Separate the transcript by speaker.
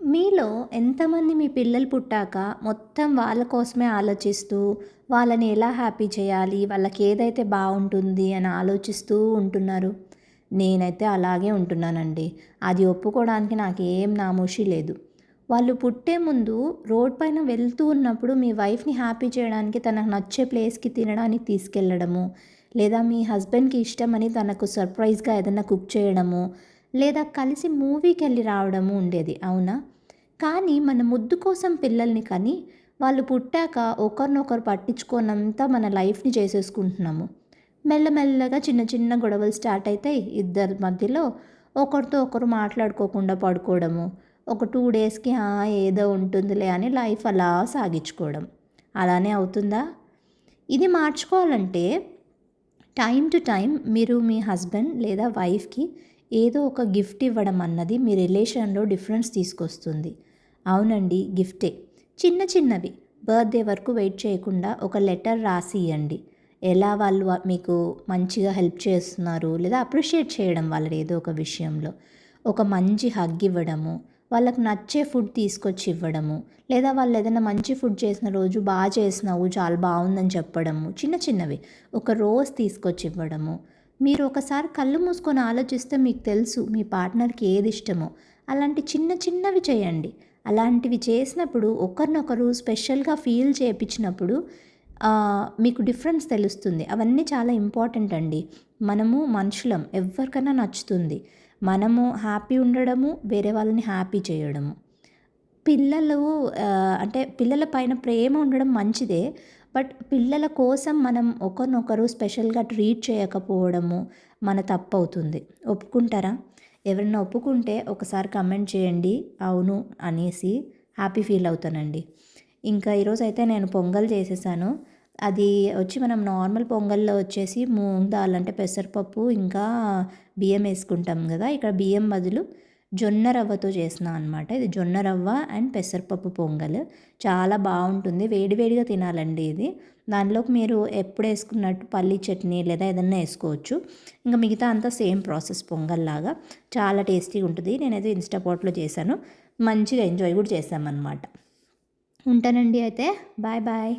Speaker 1: మీలో ఎంతమంది మీ పిల్లలు పుట్టాక మొత్తం వాళ్ళ కోసమే ఆలోచిస్తూ, వాళ్ళని ఎలా హ్యాపీ చేయాలి, వాళ్ళకి ఏదైతే బావుంటుంది అని ఆలోచిస్తూ ఉంటున్నారు? నేనైతే అలాగే ఉంటున్నానండి. అది ఒప్పుకోవడానికి నాకేం నామూషి లేదు. వాళ్ళు పుట్టే ముందు రోడ్ పైన వెళ్తూ ఉన్నప్పుడు మీ వైఫ్‌ని హ్యాపీ చేయడానికి తనకు నచ్చే ప్లేస్‌కి తినడానికి తీసుకెళ్ళడము, లేదా మీ హస్బెండ్‌కి ఇష్టమని తనకు సర్ప్రైజ్‌గా ఏదన్నా కుక్ చేయడము, లేదా కలిసి మూవీకెళ్ళి రావడము ఉండేది. అవునా? కానీ మన ముద్దు కోసం పిల్లల్ని కని, వాళ్ళు పుట్టాక ఒకరినొకరు పట్టించుకోనంత మన లైఫ్‌ని చేసేసుకుంటున్నాము. మెల్లమెల్లగా చిన్న చిన్న గొడవలు స్టార్ట్ అయితాయి. ఇద్దరి మధ్యలో ఒకరితో ఒకరు మాట్లాడుకోకుండా పడుకోవడము. ఒక 2 డేస్‌కి ఏదో ఉంటుందిలే అని లైఫ్ అలా సాగించుకోవడం. అలానే అవుతుందా? ఇది మార్చుకోవాలంటే టైమ్ టు టైమ్ మీరు మీ హస్బెండ్ లేదా వైఫ్‌కి ఏదో ఒక గిఫ్ట్ ఇవ్వడం అన్నది మీ రిలేషన్‌లో డిఫరెన్స్ తీసుకొస్తుంది. అవునండి, గిఫ్టే. చిన్న చిన్నవి బర్త్‌డే వరకు వెయిట్ చేయకుండా ఒక లెటర్ రాసి ఇయ్యండి. ఎలా వాళ్ళు మీకు మంచిగా హెల్ప్ చేస్తున్నారు లేదా అప్రిషియేట్ చేయడం వాళ్ళని ఏదో ఒక విషయంలో. ఒక మంచి హగ్ ఇవ్వడము, వాళ్ళకి నచ్చే ఫుడ్ తీసుకొచ్చి ఇవ్వడము, లేదా వాళ్ళు ఏదైనా మంచి ఫుడ్ చేసిన రోజు చేసినావు, చాలా బావుందని చెప్పడము. చిన్న చిన్నవి. ఒక రోజ్ తీసుకొచ్చి ఇవ్వడము. మీరు ఒకసారి కళ్ళు మూసుకొని ఆలోచిస్తే మీకు తెలుసు మీ పార్ట్నర్‌కి ఏది ఇష్టమో. అలాంటి చిన్న చిన్నవి చేయండి. అలాంటివి చేసినప్పుడు ఒకరినొకరు స్పెషల్‌గా ఫీల్ చేపించినప్పుడు మీకు డిఫరెన్స్ తెలుస్తుంది. అవన్నీ చాలా ఇంపార్టెంట్ అండి. మనము మనుషులం. ఎవ్వరికైనా నచ్చుతుంది. మనము హ్యాపీ ఉండడము, వేరే వాళ్ళని హ్యాపీ చేయడము. పిల్లలు అంటే పిల్లల పైన ప్రేమ ఉండడం మంచిదే. బట్ పిల్లల కోసం మనం ఒకరినొకరు స్పెషల్‌గా ట్రీట్ చేయకపోవడము మన తప్పవుతుంది. ఒప్పుకుంటారా? ఎవరైనా ఒప్పుకుంటే ఒకసారి కామెంట్ చేయండి. అవును అనేసి హ్యాపీ ఫీల్ అవుతానండి. ఇంకా ఈరోజైతే నేను పొంగల్ చేసేసాను. అది వచ్చి మనం నార్మల్ పొంగల్‌లో వచ్చేసి మూంగ్ దాల్ అంటే పెసరపప్పు ఇంకా బియ్యం వేసుకుంటాం కదా! ఇక్కడ బియ్యం బదులు జొన్న రవ్వతో చేసినా అనమాట. ఇది జొన్న రవ్వ అండ్ పెసరపప్పు పొంగల్. చాలా బావుంటుంది. వేడి వేడిగా తినాలండి ఇది. దానిలోకి మీరు ఎప్పుడు వేసుకున్నట్టు పల్లీ చట్నీ లేదా ఏదన్నా ఏసుకోవచ్చు. ఇంక మిగతా అంతా సేమ్ ప్రాసెస్ పొంగల్లాగా. చాలా టేస్టీగా ఉంటది. నేనైతే ఇన్‌స్టా పాట్‌లో చేశాను. మంచిగా ఎంజాయ్ కూడా చేశామనమాట. ఉంటానండి అయితే. Bye bye.